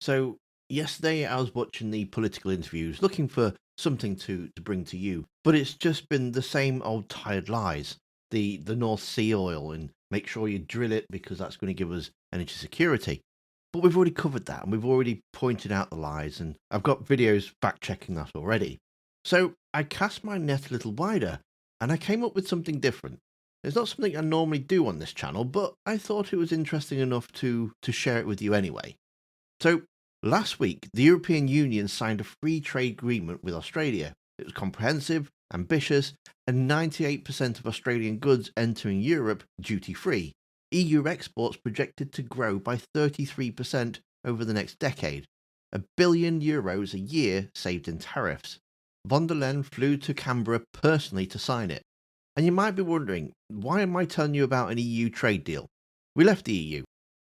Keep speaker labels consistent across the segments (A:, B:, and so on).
A: So yesterday I was watching the political interviews, looking for something to bring to you, but it's just been the same old tired lies. The North Sea oil and make sure you drill it because that's going to give us energy security. But we've already covered that and we've already pointed out the lies, and I've got videos fact checking that already. So I cast my net a little wider and I came up with something different. It's not something I normally do on this channel, but I thought it was interesting enough to share it with you anyway. So, last week, the European Union signed a free trade agreement with Australia. It was comprehensive, ambitious, and 98% of Australian goods entering Europe duty free. EU exports projected to grow by 33% over the next decade. €1 billion a year saved in tariffs. Von der Leyen flew to Canberra personally to sign it. And you might be wondering, why am I telling you about an EU trade deal? We left the EU.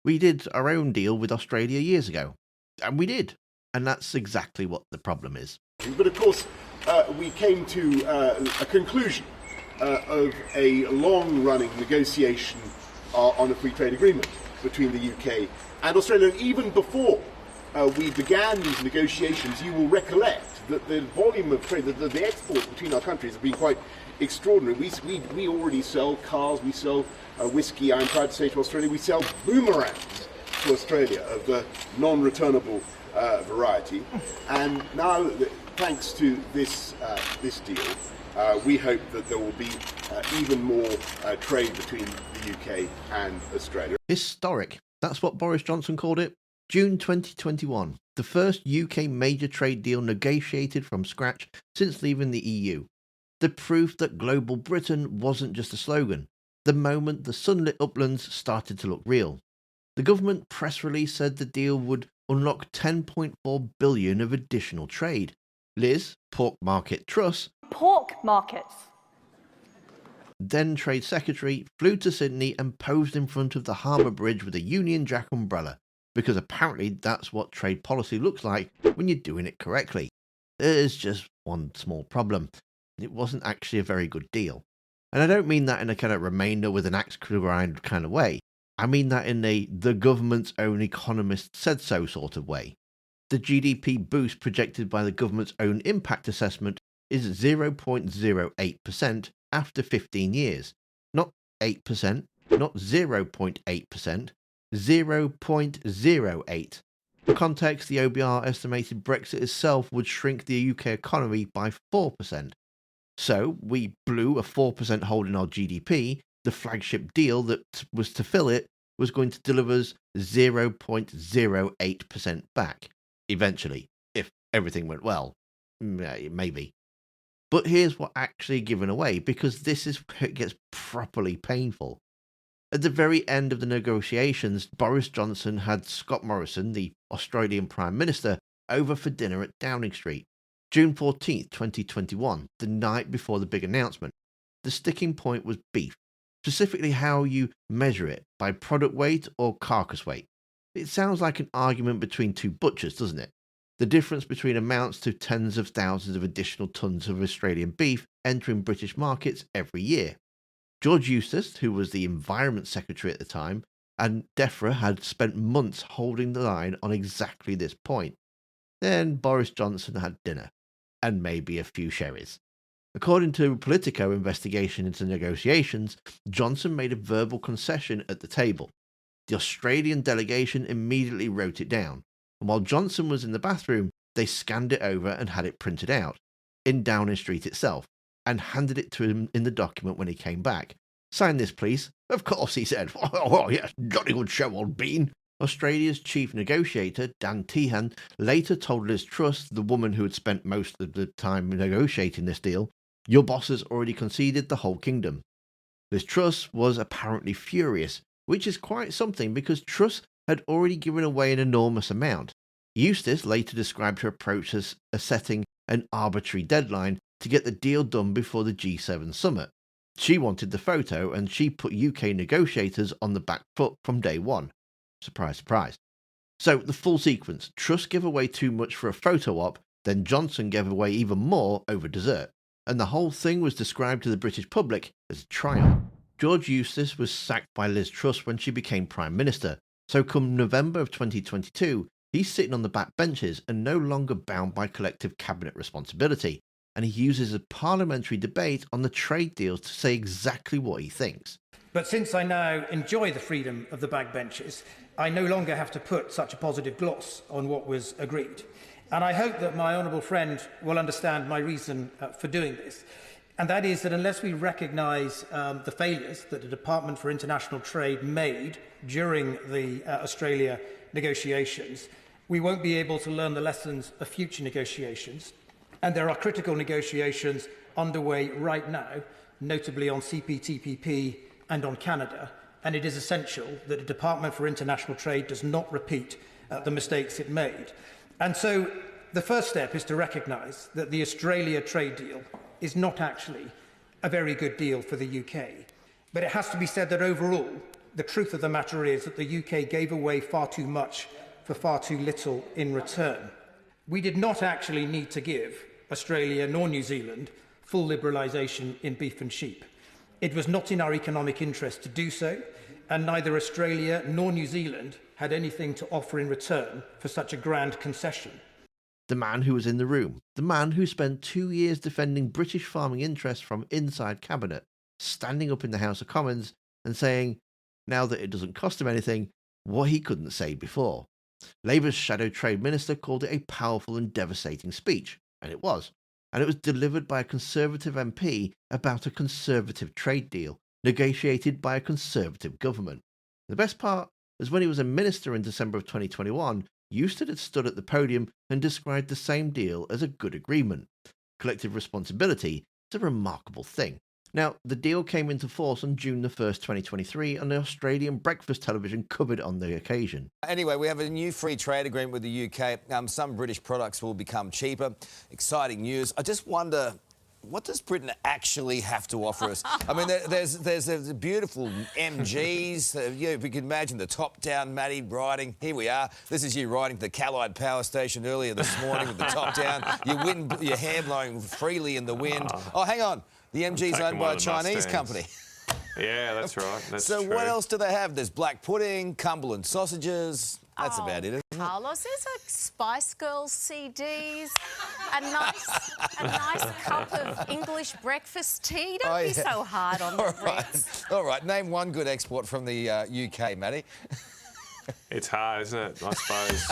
A: We did our own deal with Australia years ago. And we did. And that's exactly what the problem is.
B: But of course, we came to a conclusion of a long-running negotiation on a free trade agreement between the UK and Australia. And even before we began these negotiations, you will recollect that the volume of trade, the exports between our countries have been quite extraordinary. We already sell cars, we sell whiskey. I'm proud to say to Australia, we sell boomerangs to Australia of the non-returnable variety. And now, thanks to this deal, we hope that there will be even more trade between the UK and Australia.
A: Historic. That's what Boris Johnson called it. June 2021. The first UK major trade deal negotiated from scratch since leaving the EU. The proof that global Britain wasn't just a slogan. The moment the sunlit uplands started to look real. The government press release said the deal would unlock $10.4 billion of additional trade. Liz, Pork Market Truss,
C: pork markets,
A: then Trade Secretary, flew to Sydney and posed in front of the Harbour Bridge with a Union Jack umbrella, because apparently that's what trade policy looks like when you're doing it correctly. There's just one small problem. It wasn't actually a very good deal. And I don't mean that in a kind of remainder with an axe to grind kind of way. I mean that in the government's own economist said so sort of way. The GDP boost projected by the government's own impact assessment is 0.08% after 15 years. Not 8%, not 0.8%, 0.08. For context, the OBR estimated Brexit itself would shrink the UK economy by 4%. So we blew a 4% hole in our GDP. The flagship deal that was to fill it was going to deliver us 0.08% back, eventually, if everything went well. Maybe. But here's what actually given away, because this is where it gets properly painful. At the very end of the negotiations, Boris Johnson had Scott Morrison, the Australian Prime Minister, over for dinner at Downing Street. June 14th, 2021, the night before the big announcement. The sticking point was beef, specifically how you measure it, by product weight or carcass weight. It sounds like an argument between two butchers, doesn't it? The difference between amounts to tens of thousands of additional tons of Australian beef entering British markets every year. George Eustace, who was the Environment Secretary at the time, and DEFRA had spent months holding the line on exactly this point. Then Boris Johnson had dinner. And maybe a few sherries. According to Politico investigation into negotiations, Johnson made a verbal concession at the table. The Australian delegation immediately wrote it down, and while Johnson was in the bathroom, they scanned it over and had it printed out, in Downing Street itself, and handed it to him in the document when he came back. "Sign this, please." "Of course," he said. "Oh, yes, jolly good show, old bean." Australia's chief negotiator, Dan Tehan, later told Liz Truss, the woman who had spent most of the time negotiating this deal, "Your boss has already conceded the whole kingdom." Liz Truss was apparently furious, which is quite something because Truss had already given away an enormous amount. Eustace later described her approach as setting an arbitrary deadline to get the deal done before the G7 summit. She wanted the photo, and she put UK negotiators on the back foot from day one. Surprise, surprise. So the full sequence. Truss gave away too much for a photo op, then Johnson gave away even more over dessert. And the whole thing was described to the British public as a triumph. George Eustace was sacked by Liz Truss when she became Prime Minister, so come November of 2022, He's sitting on the back benches and no longer bound by collective cabinet responsibility, and he uses a parliamentary debate on the trade deals to say exactly what he thinks.
C: But since I now enjoy the freedom of the backbenches, I no longer have to put such a positive gloss on what was agreed. And I hope that my honourable friend will understand my reason for doing this. And that is that unless we recognise the failures that the Department for International Trade made during the Australia negotiations, we won't be able to learn the lessons of future negotiations. And there are critical negotiations underway right now, notably on CPTPP and on Canada, and it is essential that the Department for International Trade does not repeat the mistakes it made. And so the first step is to recognise that the Australia trade deal is not actually a very good deal for the UK. But it has to be said that overall, the truth of the matter is that the UK gave away far too much for far too little in return. We did not actually need to give Australia nor New Zealand full liberalisation in beef and sheep. It was not in our economic interest to do so, and neither Australia nor New Zealand had anything to offer in return for such a grand concession.
A: The man who was in the room, the man who spent 2 years defending British farming interests from inside cabinet, standing up in the House of Commons and saying, now that it doesn't cost him anything, what he couldn't say before. Labour's shadow trade minister called it a powerful and devastating speech, and it was. And it was delivered by a Conservative MP about a Conservative trade deal, negotiated by a Conservative government. The best part was when he was a minister in December of 2021, Euston had stood at the podium and described the same deal as a good agreement. Collective responsibility is a remarkable thing. Now, the deal came into force on June the 1st, 2023, and the Australian breakfast television covered on the occasion.
D: Anyway, we have a new free trade agreement with the UK. Some British products will become cheaper. Exciting news. I just wonder, what does Britain actually have to offer us? I mean, there's beautiful MGs. If you can imagine the top-down, Matty, riding. Here we are. This is you riding to the Callide Power Station earlier this morning with the top down. Your hair blowing freely in the wind. Oh, hang on. The MG's owned by a Chinese company.
E: Yeah, that's right. That's
D: so
E: true.
D: What else do they have? There's black pudding, Cumberland sausages. That's about it, isn't it?
F: Carlos, there's a Spice Girls CDs, a nice cup of English breakfast tea. Don't be so hard on the Brits.
D: All right, name one good export from the UK, Matty.
E: It's hard, isn't it? I suppose.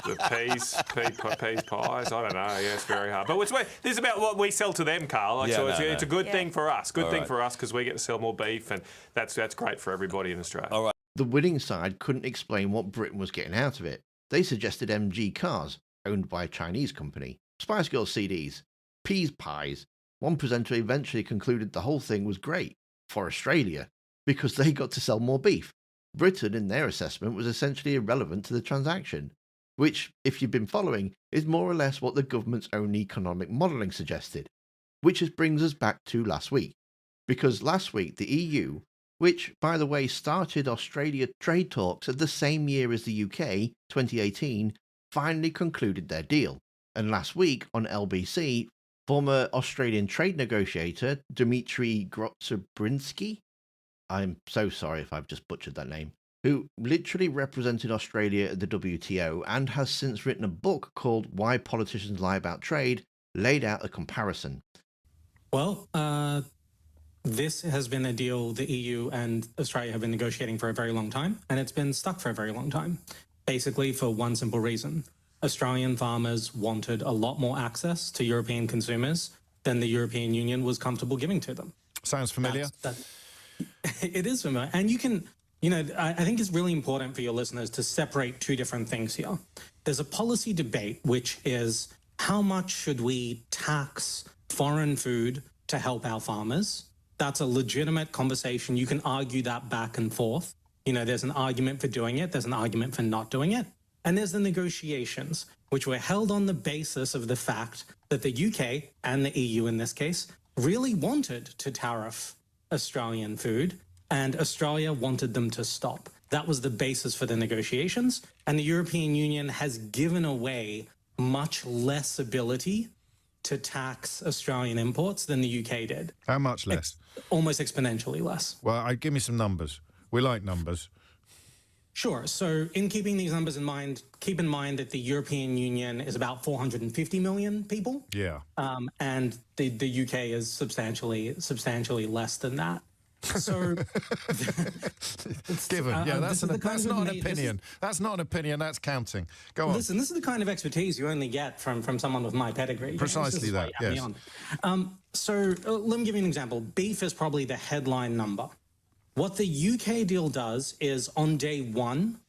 E: The peas pies. I don't know. Yeah, it's very hard. But this is about what we sell to them, Carl. Like, it's a good thing for us. Good thing for us because we get to sell more beef, and that's great for everybody in Australia.
D: All right.
A: The winning side couldn't explain what Britain was getting out of it. They suggested MG cars, owned by a Chinese company, Spice Girls CDs, peas pies. One presenter eventually concluded the whole thing was great for Australia because they got to sell more beef. Britain, in their assessment, was essentially irrelevant to the transaction, which, if you've been following, is more or less what the government's own economic modelling suggested. Which brings us back to last week. Because last week, the EU, which, by the way, started Australia trade talks at the same year as the UK, 2018, finally concluded their deal. And last week, on LBC, former Australian trade negotiator Dmitry Grotzebrinsky, I'm so sorry if I've just butchered that name, who literally represented Australia at the WTO and has since written a book called Why Politicians Lie About Trade, laid out a comparison.
G: Well, this has been a deal the EU and Australia have been negotiating for a very long time, and it's been stuck for a very long time, basically for one simple reason. Australian farmers wanted a lot more access to European consumers than the European Union was comfortable giving to them.
H: Sounds familiar.
G: It is familiar. And you can, I think it's really important for your listeners to separate two different things here. There's a policy debate, which is how much should we tax foreign food to help our farmers? That's a legitimate conversation. You can argue that back and forth. There's an argument for doing it. There's an argument for not doing it. And there's the negotiations, which were held on the basis of the fact that the UK and the EU in this case really wanted to tariff Australian food, and Australia wanted them to stop. That was the basis for the negotiations, and the European Union has given away much less ability to tax Australian imports than the UK did.
H: How much less?
G: Almost exponentially less.
H: Well, give me some numbers. We like numbers.
G: Sure. So in keeping these numbers in mind, keep in mind that the European Union is about 450 million people.
H: Yeah.
G: And the UK is substantially less than that. So
H: it's given. Yeah, that's not an opinion. That's not an opinion. That's counting. Go on.
G: Listen, this is the kind of expertise you only get from someone with my pedigree.
H: Precisely that. Yes.
G: So let me give you an example. Beef is probably the headline number. What the UK deal does is on day one,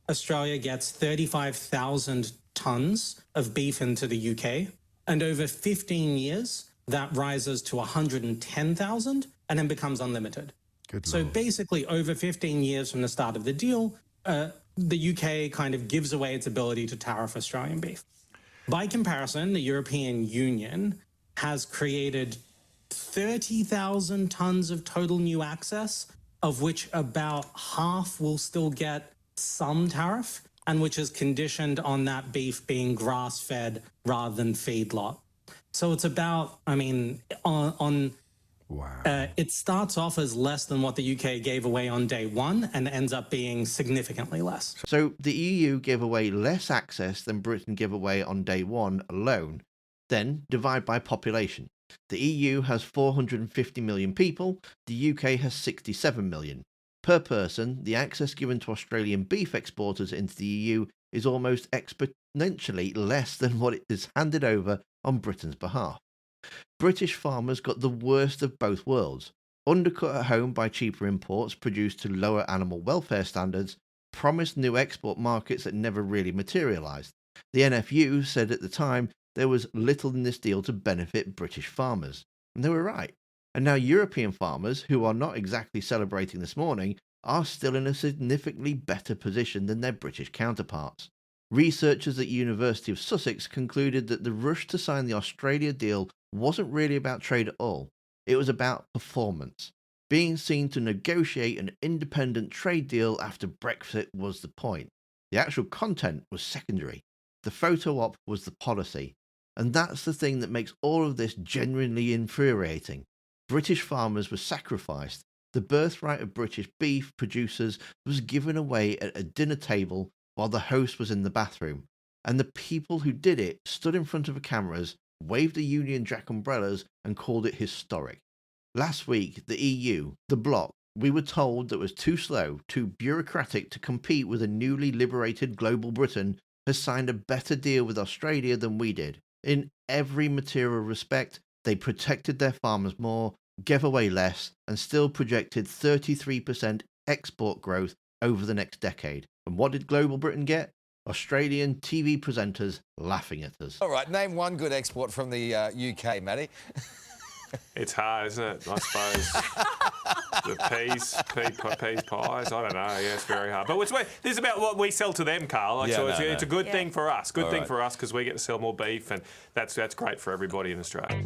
G: Australia gets 35,000 tons of beef into the UK, and over 15 years, that rises to 110,000 and then becomes unlimited. So basically, over 15 years from the start of the deal, the UK kind of gives away its ability to tariff Australian beef. By comparison, the European Union has created 30,000 tons of total new access, of which about half will still get some tariff, and which is conditioned on that beef being grass-fed rather than feedlot. So it's about, I mean, it starts off as less than what the UK gave away on day one and ends up being significantly less.
A: So the EU gave away less access than Britain gave away on day one alone. Then divide by population. The EU has 450 million people, the UK has 67 million. Per person, the access given to Australian beef exporters into the EU is almost exponentially less than what it is handed over on Britain's behalf. British farmers got the worst of both worlds, undercut at home by cheaper imports produced to lower animal welfare standards, promised new export markets that never really materialised. The NFU said at the time there was little in this deal to benefit British farmers, and they were right. And now European farmers, who are not exactly celebrating this morning, are still in a significantly better position than their British counterparts. Researchers at University of Sussex concluded that the rush to sign the Australia deal wasn't really about trade at all. It was about performance. Being seen to negotiate an independent trade deal after Brexit was the point. The actual content was secondary. The photo op was the policy. And that's the thing that makes all of this genuinely infuriating. British farmers were sacrificed. The birthright of British beef producers was given away at a dinner table while the host was in the bathroom. And the people who did it stood in front of the cameras, waved the Union Jack umbrellas and called it historic. Last week, the EU, the bloc, we were told that was too slow, too bureaucratic to compete with a newly liberated global Britain, has signed a better deal with Australia than we did. In every material respect, they protected their farmers more, gave away less, and still projected 33% export growth over the next decade. And what did global Britain get? Australian TV presenters laughing at us.
D: All right, name one good export from the UK, Matty.
E: It's hard, isn't it? I suppose. The peas pies. I don't know. Yeah, it's very hard. But this is about what we sell to them, Carl. It's a good thing for us. Good thing for us because we get to sell more beef, and that's great for everybody in Australia.